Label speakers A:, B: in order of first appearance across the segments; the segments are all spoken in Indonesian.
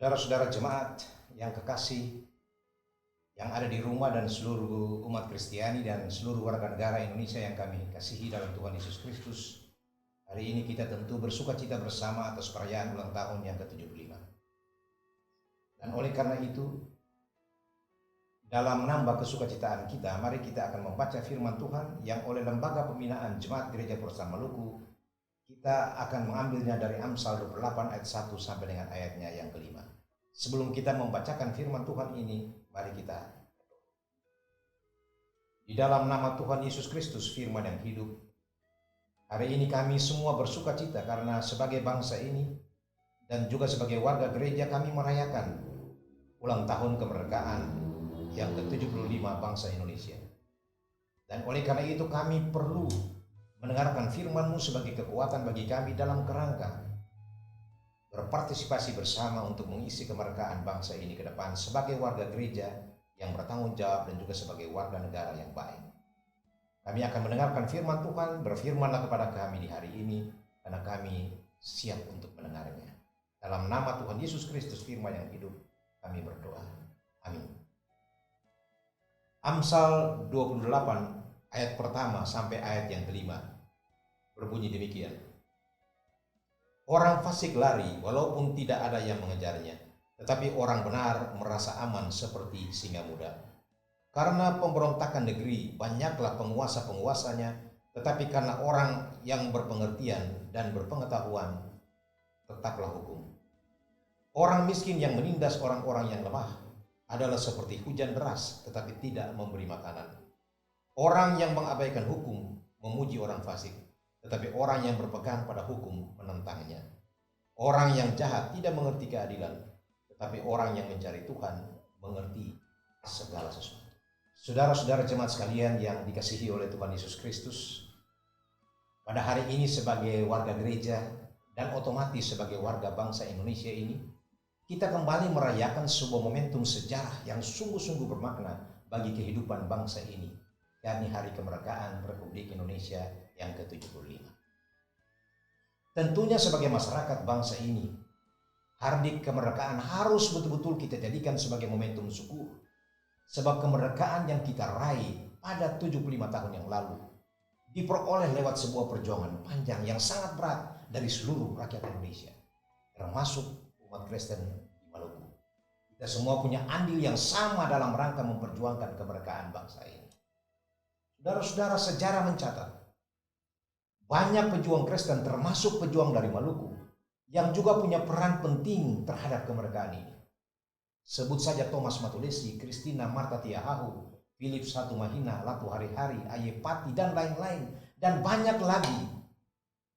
A: Saudara-saudara jemaat yang kekasih, yang ada di rumah dan seluruh umat Kristiani dan seluruh warga negara Indonesia yang kami kasihi dalam Tuhan Yesus Kristus. Hari ini kita tentu bersuka cita bersama atas perayaan ulang tahun yang ke-75. Dan oleh karena itu, dalam menambah kesukacitaan kita, mari kita akan membaca firman Tuhan yang oleh Lembaga Pembinaan Jemaat Gereja Protestan Maluku, kita akan mengambilnya dari Amsal 28 ayat 1 sampai dengan ayatnya yang kelima. Sebelum kita membacakan firman Tuhan ini, mari kita di dalam nama Tuhan Yesus Kristus, firman yang hidup. Hari ini kami semua bersuka cita karena sebagai bangsa ini dan juga sebagai warga gereja kami merayakan ulang tahun kemerdekaan yang ke-75 bangsa Indonesia. Dan oleh karena itu kami perlu mendengarkan firman-Mu sebagai kekuatan bagi kami dalam kerangka berpartisipasi bersama untuk mengisi kemerdekaan bangsa ini ke depan sebagai warga gereja yang bertanggung jawab dan juga sebagai warga negara yang baik. Kami akan mendengarkan firman Tuhan, berfirmanlah kepada kami di hari ini karena kami siap untuk mendengarnya. Dalam nama Tuhan Yesus Kristus, firman yang hidup, kami berdoa. Amin. Amsal 28 ayat pertama sampai ayat yang kelima berbunyi demikian. Orang fasik lari walaupun tidak ada yang mengejarnya, tetapi orang benar merasa aman seperti singa muda. Karena pemberontakan negeri banyaklah penguasa-penguasanya, tetapi karena orang yang berpengertian dan berpengetahuan tetaplah hukum. Orang miskin yang menindas orang-orang yang lemah adalah seperti hujan deras tetapi tidak memberi makanan. Orang yang mengabaikan hukum memuji orang fasik, tetapi orang yang berpegang pada hukum menentangnya. Orang yang jahat tidak mengerti keadilan, tetapi orang yang mencari Tuhan mengerti segala sesuatu. Saudara-saudara jemaat sekalian yang dikasihi oleh Tuhan Yesus Kristus, pada hari ini sebagai warga gereja dan otomatis sebagai warga bangsa Indonesia ini, kita kembali merayakan sebuah momentum sejarah yang sungguh-sungguh bermakna bagi kehidupan bangsa ini, yakni Hari Kemerdekaan Republik Indonesia yang ke-75. Tentunya sebagai masyarakat bangsa ini, Hari Kemerdekaan harus betul-betul kita jadikan sebagai momentum syukur. Sebab kemerdekaan yang kita raih pada 75 tahun yang lalu diperoleh lewat sebuah perjuangan panjang yang sangat berat dari seluruh rakyat Indonesia, termasuk umat Kristen di Maluku. Kita semua punya andil yang sama dalam rangka memperjuangkan kemerdekaan bangsa ini. Saudara-saudara, sejarah mencatat banyak pejuang Kristen termasuk pejuang dari Maluku yang juga punya peran penting terhadap kemerdekaan ini. Sebut saja Thomas Matulesi, Christina Marta Tiahahu, Philip Satu Mahina, Latu Hari-Hari, Aye Pati, dan lain-lain. Dan banyak lagi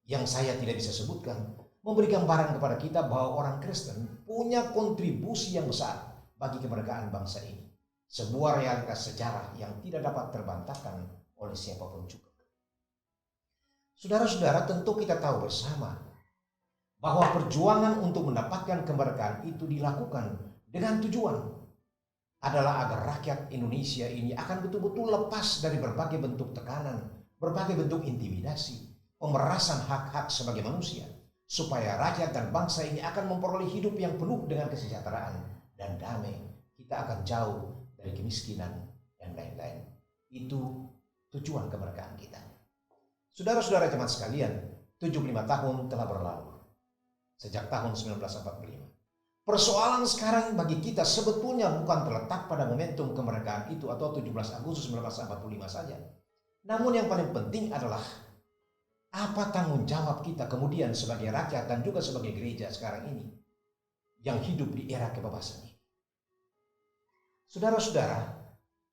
A: yang saya tidak bisa sebutkan, memberi gambaran kepada kita bahwa orang Kristen punya kontribusi yang besar bagi kemerdekaan bangsa ini. Sebuah realitas sejarah yang tidak dapat terbantahkan oleh siapapun juga. Saudara-saudara, tentu kita tahu bersama bahwa perjuangan untuk mendapatkan kemerdekaan itu dilakukan dengan tujuan adalah agar rakyat Indonesia ini akan betul-betul lepas dari berbagai bentuk tekanan, berbagai bentuk intimidasi, pemerasan hak-hak sebagai manusia, supaya rakyat dan bangsa ini akan memperoleh hidup yang penuh dengan kesejahteraan dan damai. Kita akan jauh dari kemiskinan dan lain-lain. Itu tujuan kemerdekaan kita. Saudara-saudara jemaat sekalian, 75 tahun telah berlalu sejak tahun 1945. Persoalan sekarang bagi kita sebetulnya bukan terletak pada momentum kemerdekaan itu atau 17 Agustus 1945 saja. Namun yang paling penting adalah apa tanggung jawab kita kemudian sebagai rakyat dan juga sebagai gereja sekarang ini yang hidup di era kebebasan ini. Saudara-saudara,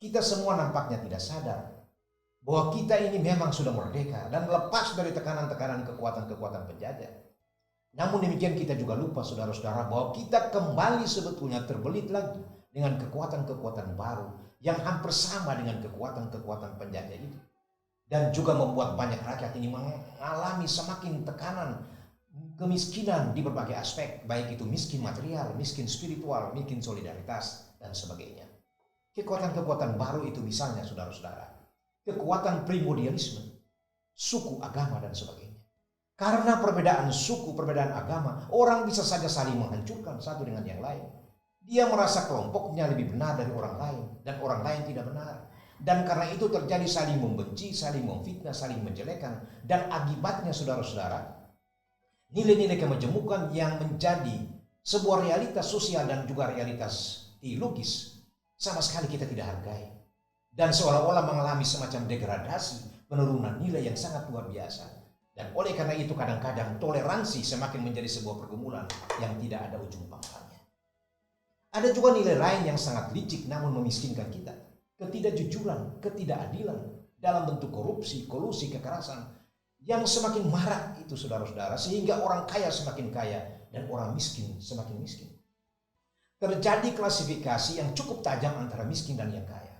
A: kita semua nampaknya tidak sadar bahwa kita ini memang sudah merdeka dan lepas dari tekanan-tekanan kekuatan-kekuatan penjajah. Namun demikian kita juga lupa saudara-saudara bahwa kita kembali sebetulnya terbelit lagi dengan kekuatan-kekuatan baru yang hampir sama dengan kekuatan-kekuatan penjajah itu. Dan juga membuat banyak rakyat ini mengalami semakin tekanan, kemiskinan di berbagai aspek, baik itu miskin material, miskin spiritual, miskin solidaritas, dan sebagainya. Kekuatan-kekuatan baru itu misalnya saudara-saudara, kekuatan primordialisme, suku, agama, dan sebagainya. Karena perbedaan suku, perbedaan agama, orang bisa saja saling menghancurkan satu dengan yang lain. Dia merasa kelompoknya lebih benar dari orang lain, dan orang lain tidak benar. Dan karena itu terjadi saling membenci, saling memfitnah, saling menjelekan. Dan akibatnya saudara-saudara, nilai-nilai kemajemukan yang menjadi sebuah realitas sosial dan juga realitas teologis, sama sekali kita tidak hargai. Dan seolah-olah mengalami semacam degradasi, penurunan nilai yang sangat luar biasa. Dan oleh karena itu kadang-kadang toleransi semakin menjadi sebuah pergumulan yang tidak ada ujung pangkalnya. Ada juga nilai lain yang sangat licik namun memiskinkan kita. Ketidakjujuran, ketidakadilan dalam bentuk korupsi, kolusi, kekerasan yang semakin marak itu saudara-saudara, sehingga orang kaya semakin kaya dan orang miskin semakin miskin. Terjadi klasifikasi yang cukup tajam antara miskin dan yang kaya.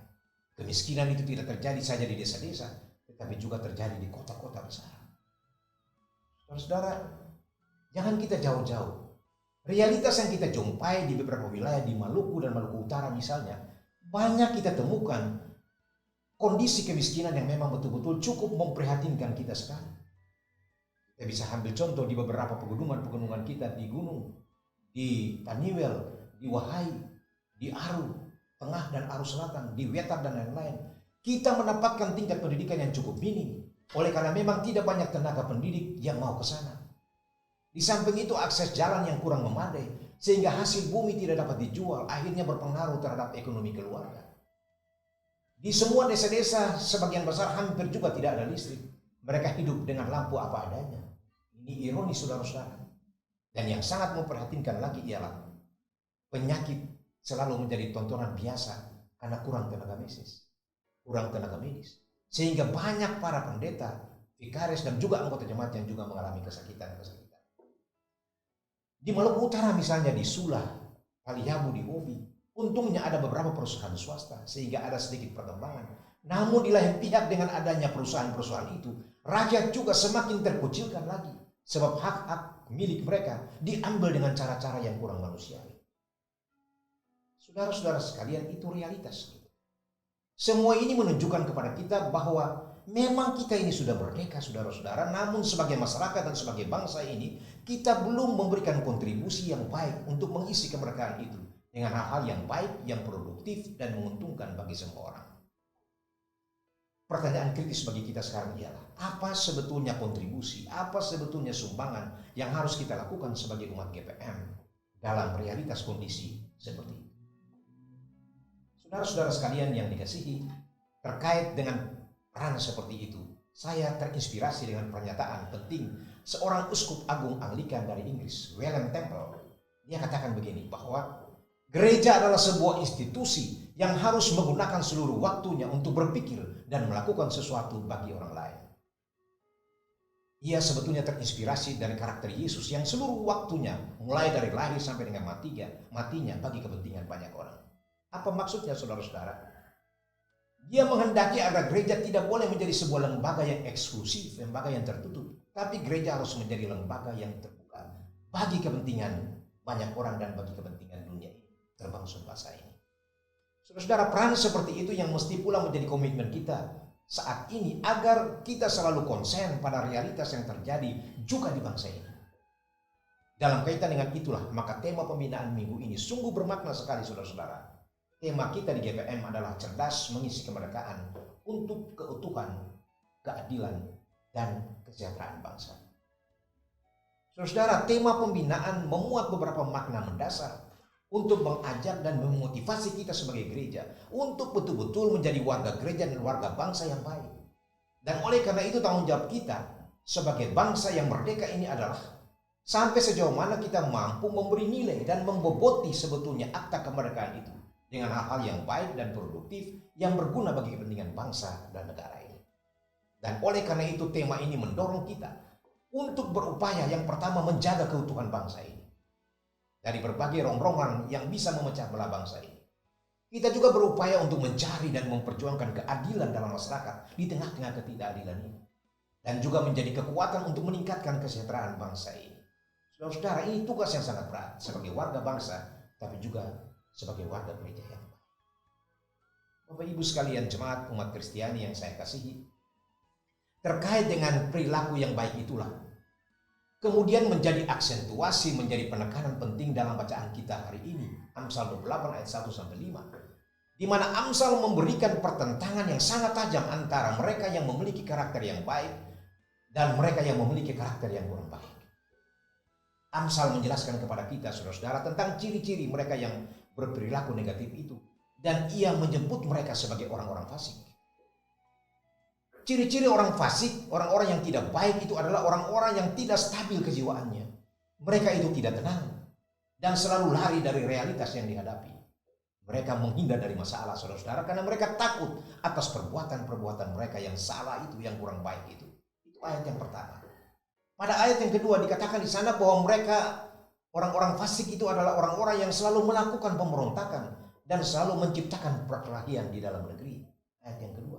A: Kemiskinan itu tidak terjadi saja di desa-desa, tetapi juga terjadi di kota-kota besar. Saudara, jangan kita jauh-jauh. Realitas yang kita jumpai di beberapa wilayah di Maluku dan Maluku Utara misalnya, banyak kita temukan kondisi kemiskinan yang memang betul-betul cukup memprihatinkan kita sekali. Kita bisa ambil contoh di beberapa pegunungan-pegunungan kita di gunung, di Taniwel, di Wahai, di Aru Tengah dan Aru Selatan, di Wetar dan lain-lain. Kita mendapatkan tingkat pendidikan yang cukup minim. Oleh karena memang tidak banyak tenaga pendidik yang mau ke sana. Di samping itu akses jalan yang kurang memadai, sehingga hasil bumi tidak dapat dijual, akhirnya berpengaruh terhadap ekonomi keluarga. Di semua desa-desa sebagian besar hampir juga tidak ada listrik. Mereka hidup dengan lampu apa adanya. Ini ironis saudara-saudara. Dan yang sangat memprihatinkan lagi ialah penyakit selalu menjadi tontonan biasa karena kurang tenaga medis. Sehingga banyak para pendeta, vikaris dan juga anggota jemaat yang juga mengalami kesakitan-kesakitan. Di Maluku Utara misalnya di Sula, Kalihabu, di Ovi, untungnya ada beberapa perusahaan swasta sehingga ada sedikit perkembangan. Namun di lain pihak dengan adanya perusahaan-perusahaan itu, rakyat juga semakin terkucilkan lagi sebab hak-hak milik mereka diambil dengan cara-cara yang kurang manusiawi. Saudara-saudara sekalian, itu realitas. Semua ini menunjukkan kepada kita bahwa memang kita ini sudah merdeka, saudara-saudara, namun sebagai masyarakat dan sebagai bangsa ini, kita belum memberikan kontribusi yang baik untuk mengisi kemerdekaan itu dengan hal-hal yang baik, yang produktif, dan menguntungkan bagi semua orang. Pertanyaan kritis bagi kita sekarang ialah, apa sebetulnya kontribusi, apa sebetulnya sumbangan yang harus kita lakukan sebagai umat GPM dalam realitas kondisi seperti itu? Saudara-saudara sekalian yang dikasihi, terkait dengan peran seperti itu, saya terinspirasi dengan pernyataan penting seorang uskup agung Anglikan dari Inggris, William Temple. Dia katakan begini, bahwa gereja adalah sebuah institusi yang harus menggunakan seluruh waktunya untuk berpikir dan melakukan sesuatu bagi orang lain. Ia sebetulnya terinspirasi dari karakter Yesus yang seluruh waktunya, mulai dari lahir sampai dengan matinya bagi kepentingan banyak orang. Apa maksudnya saudara-saudara? Dia menghendaki agar gereja tidak boleh menjadi sebuah lembaga yang eksklusif, lembaga yang tertutup. Tapi gereja harus menjadi lembaga yang terbuka bagi kepentingan banyak orang dan bagi kepentingan dunia ini, termasuk bangsa ini. Saudara-saudara, peran seperti itu yang mesti pula menjadi komitmen kita saat ini agar kita selalu konsen pada realitas yang terjadi juga di bangsa ini. Dalam kaitan dengan itulah, maka tema pembinaan minggu ini sungguh bermakna sekali saudara-saudara. Tema kita di GPM adalah cerdas mengisi kemerdekaan untuk keutuhan, keadilan, dan kesejahteraan bangsa. Saudara, tema pembinaan memuat beberapa makna mendasar untuk mengajak dan memotivasi kita sebagai gereja untuk betul-betul menjadi warga gereja dan warga bangsa yang baik. Dan oleh karena itu tanggung jawab kita sebagai bangsa yang merdeka ini adalah sampai sejauh mana kita mampu memberi nilai dan memboboti sebetulnya akta kemerdekaan itu dengan hal-hal yang baik dan produktif yang berguna bagi kepentingan bangsa dan negara ini. Dan oleh karena itu tema ini mendorong kita untuk berupaya yang pertama menjaga keutuhan bangsa ini dari berbagai rongrongan yang bisa memecah belah bangsa ini. Kita juga berupaya untuk mencari dan memperjuangkan keadilan dalam masyarakat di tengah-tengah ketidakadilan ini. Dan juga menjadi kekuatan untuk meningkatkan kesejahteraan bangsa ini. Saudara-saudara, ini tugas yang sangat berat sebagai warga bangsa, tapi juga sebagai warga gereja yang baik. Bapak Ibu sekalian jemaat umat Kristiani yang saya kasihi, terkait dengan perilaku yang baik itulah kemudian menjadi aksentuasi, menjadi penekanan penting dalam bacaan kita hari ini. Amsal 28 ayat 1 sampai 5. Di mana Amsal memberikan pertentangan yang sangat tajam antara mereka yang memiliki karakter yang baik dan mereka yang memiliki karakter yang kurang baik. Amsal menjelaskan kepada kita, saudara-saudara, tentang ciri-ciri mereka yang berperilaku negatif itu. Dan ia menyebut mereka sebagai orang-orang fasik. Ciri-ciri orang fasik, orang-orang yang tidak baik itu adalah orang-orang yang tidak stabil kejiwaannya. Mereka itu tidak tenang dan selalu lari dari realitas yang dihadapi. Mereka menghindar dari masalah, saudara-saudara, karena mereka takut atas perbuatan-perbuatan mereka yang salah itu, yang kurang baik itu. Itu ayat yang pertama. Pada ayat yang kedua dikatakan di sana bahwa mereka, orang-orang fasik itu adalah orang-orang yang selalu melakukan pemberontakan dan selalu menciptakan perkelahian di dalam negeri. Ayat yang kedua.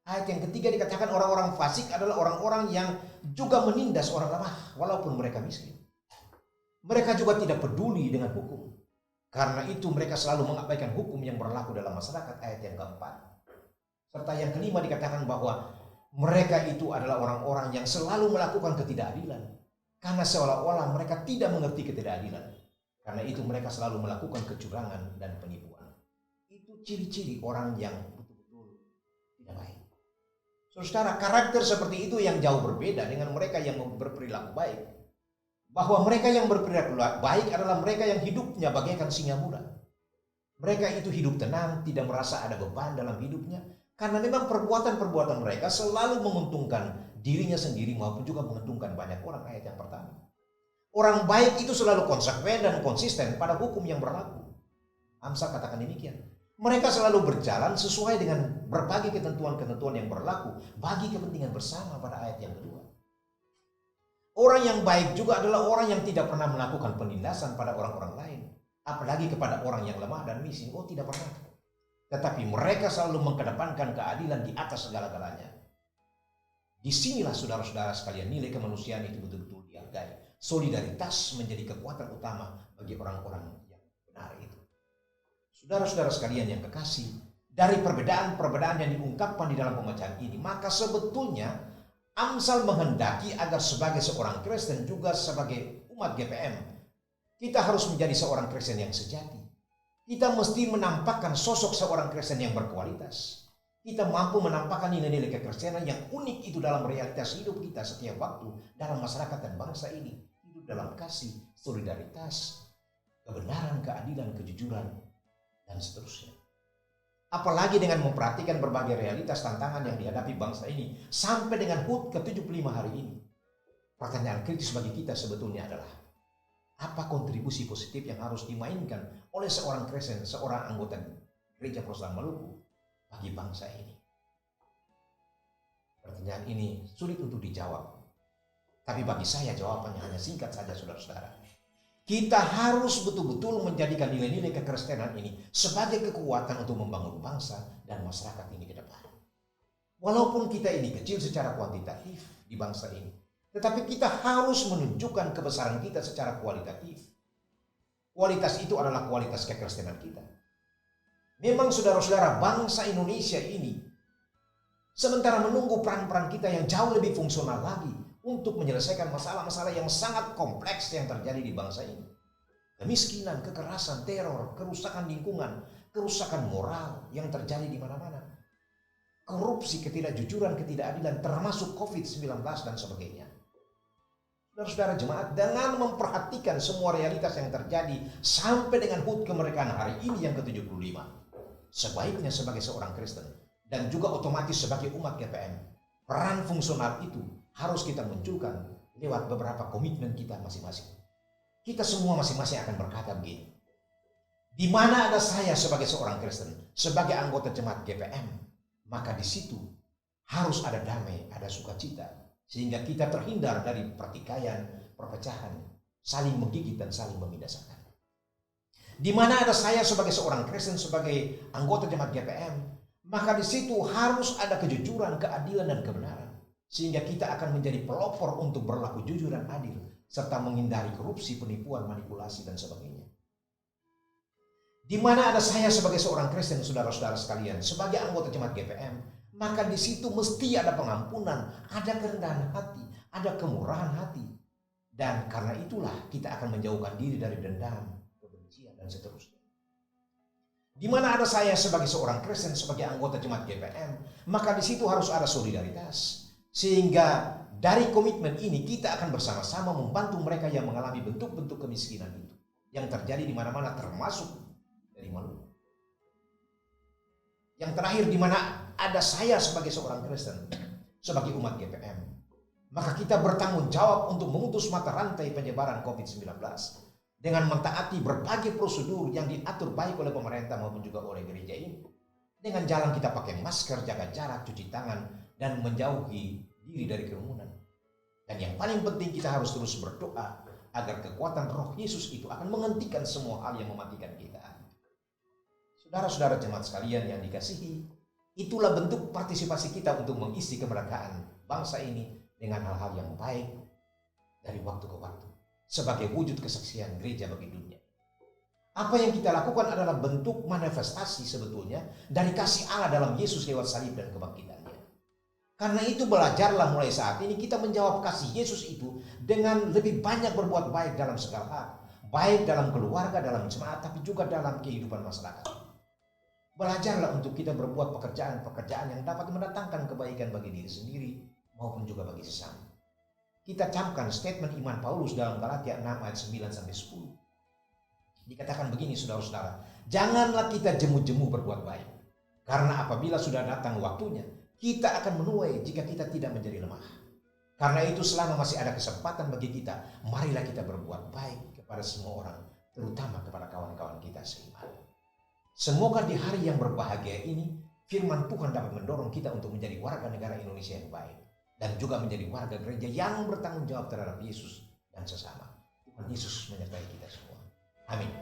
A: Ayat yang ketiga dikatakan orang-orang fasik adalah orang-orang yang juga menindas orang lemah walaupun mereka miskin. Mereka juga tidak peduli dengan hukum. Karena itu mereka selalu mengabaikan hukum yang berlaku dalam masyarakat. Ayat yang keempat. Serta yang kelima dikatakan bahwa mereka itu adalah orang-orang yang selalu melakukan ketidakadilan. Karena seolah-olah mereka tidak mengerti ketidakadilan. Karena itu mereka selalu melakukan kecurangan dan penipuan. Itu ciri-ciri orang yang betul-betul tidak baik. Saudara, karakter seperti itu yang jauh berbeda dengan mereka yang berperilaku baik. Bahwa mereka yang berperilaku baik adalah mereka yang hidupnya bagaikan singa muda. Mereka itu hidup tenang, tidak merasa ada beban dalam hidupnya. Karena memang perbuatan-perbuatan mereka selalu menguntungkan dirinya sendiri maupun juga menguntungkan banyak orang. Ayat yang pertama. Orang baik itu selalu konsekuen dan konsisten pada hukum yang berlaku. Amsal katakan demikian. Mereka selalu berjalan sesuai dengan berbagai ketentuan-ketentuan yang berlaku bagi kepentingan bersama pada ayat yang kedua. Orang yang baik juga adalah orang yang tidak pernah melakukan penindasan pada orang-orang lain. Apalagi kepada orang yang lemah dan miskin. Oh, tidak pernah. Tetapi mereka selalu mengedepankan keadilan di atas segala-galanya. Disinilah saudara-saudara sekalian nilai kemanusiaan itu betul-betul dihargai. Solidaritas menjadi kekuatan utama bagi orang-orang yang benar itu. Saudara-saudara sekalian yang kekasih, dari perbedaan-perbedaan yang diungkapkan di dalam pembacaan ini, maka sebetulnya Amsal menghendaki agar sebagai seorang Kristen juga sebagai umat GPM, kita harus menjadi seorang Kristen yang sejati. Kita mesti menampakkan sosok seorang Kristen yang berkualitas. Kita mampu menampakkan nilai-nilai kekristenan yang unik itu dalam realitas hidup kita setiap waktu dalam masyarakat dan bangsa ini. Hidup dalam kasih, solidaritas, kebenaran, keadilan, kejujuran, dan seterusnya. Apalagi dengan memperhatikan berbagai realitas tantangan yang dihadapi bangsa ini sampai dengan HUT ke-75 hari ini. Pertanyaan kritis bagi kita sebetulnya adalah, apa kontribusi positif yang harus dimainkan oleh seorang Kristen, seorang anggota Gereja Protestan Maluku bagi bangsa ini? Pertanyaan ini sulit untuk dijawab. Tapi bagi saya jawabannya hanya singkat saja, saudara-saudara. Kita harus betul-betul menjadikan nilai-nilai kekristenan ini sebagai kekuatan untuk membangun bangsa dan masyarakat ini ke depan. Walaupun kita ini kecil secara kuantitatif di bangsa ini, tetapi kita harus menunjukkan kebesaran kita secara kualitatif. Kualitas itu adalah kualitas kekristenan kita. Memang saudara-saudara, bangsa Indonesia ini sementara menunggu peran-peran kita yang jauh lebih fungsional lagi untuk menyelesaikan masalah-masalah yang sangat kompleks yang terjadi di bangsa ini. Kemiskinan, kekerasan, teror, kerusakan lingkungan, kerusakan moral yang terjadi di mana-mana. Korupsi, ketidakjujuran, ketidakadilan, termasuk COVID-19 dan sebagainya. Saudara-saudara jemaat, dengan memperhatikan semua realitas yang terjadi sampai dengan HUT kemerdekaan hari ini yang ke-75, sebaiknya sebagai seorang Kristen dan juga otomatis sebagai umat GPM, peran fungsional itu harus kita munculkan lewat beberapa komitmen kita masing-masing. Kita semua masing-masing akan berkata begini, di mana ada saya sebagai seorang Kristen, sebagai anggota jemaat GPM, maka di situ harus ada damai, ada sukacita, sehingga kita terhindar dari pertikaian, perpecahan, saling menggigit dan saling membinasakan. Di mana ada saya sebagai seorang Kristen, sebagai anggota jemaat GPM, maka di situ harus ada kejujuran, keadilan, dan kebenaran. Sehingga kita akan menjadi pelopor untuk berlaku jujur dan adil, serta menghindari korupsi, penipuan, manipulasi, dan sebagainya. Di mana ada saya sebagai seorang Kristen, saudara-saudara sekalian, sebagai anggota jemaat GPM, maka di situ mesti ada pengampunan, ada kerendahan hati, ada kemurahan hati, Dan karena itulah kita akan menjauhkan diri dari dendam, kebencian, dan seterusnya. Di mana ada saya sebagai seorang Kristen, sebagai anggota jemaat GPM, maka di situ harus ada solidaritas. Sehingga dari komitmen ini kita akan bersama-sama membantu mereka yang mengalami bentuk-bentuk kemiskinan itu yang terjadi di mana-mana, termasuk dari Maluku. Yang terakhir, di mana ada saya sebagai seorang Kristen, sebagai umat GPM, maka kita bertanggung jawab untuk memutus mata rantai penyebaran COVID-19 dengan mentaati berbagai prosedur yang diatur baik oleh pemerintah maupun juga oleh gereja ini. Dengan jalan kita pakai masker, jaga jarak, cuci tangan, dan menjauhi diri dari kerumunan. Dan yang paling penting, kita harus terus berdoa agar kekuatan Roh Yesus itu akan menghentikan semua hal yang mematikan kita. Saudara-saudara jemaat sekalian yang dikasihi, itulah bentuk partisipasi kita untuk mengisi kemerdekaan bangsa ini dengan hal-hal yang baik dari waktu ke waktu, sebagai wujud kesaksian gereja bagi dunia. Apa yang kita lakukan adalah bentuk manifestasi sebetulnya dari kasih Allah dalam Yesus lewat salib dan kebangkitannya. Karena itu belajarlah mulai saat ini kita menjawab kasih Yesus itu dengan lebih banyak berbuat baik dalam segala hal. Baik dalam keluarga, dalam jemaat, tapi juga dalam kehidupan masyarakat. Belajarlah untuk kita berbuat pekerjaan-pekerjaan yang dapat mendatangkan kebaikan bagi diri sendiri maupun juga bagi sesama. Kita camkan statement iman Paulus dalam Galatia 6 ayat 9-10. Dikatakan begini, saudara-saudara, janganlah kita jemu-jemu berbuat baik. Karena apabila sudah datang waktunya, kita akan menuai jika kita tidak menjadi lemah. Karena itu selama masih ada kesempatan bagi kita, marilah kita berbuat baik kepada semua orang, terutama kepada kawan-kawan kita seiman. Semoga di hari yang berbahagia ini, firman Tuhan dapat mendorong kita untuk menjadi warga negara Indonesia yang baik. Dan juga menjadi warga gereja yang bertanggung jawab terhadap Yesus dan sesama. Tuhan Yesus menyertai kita semua. Amin.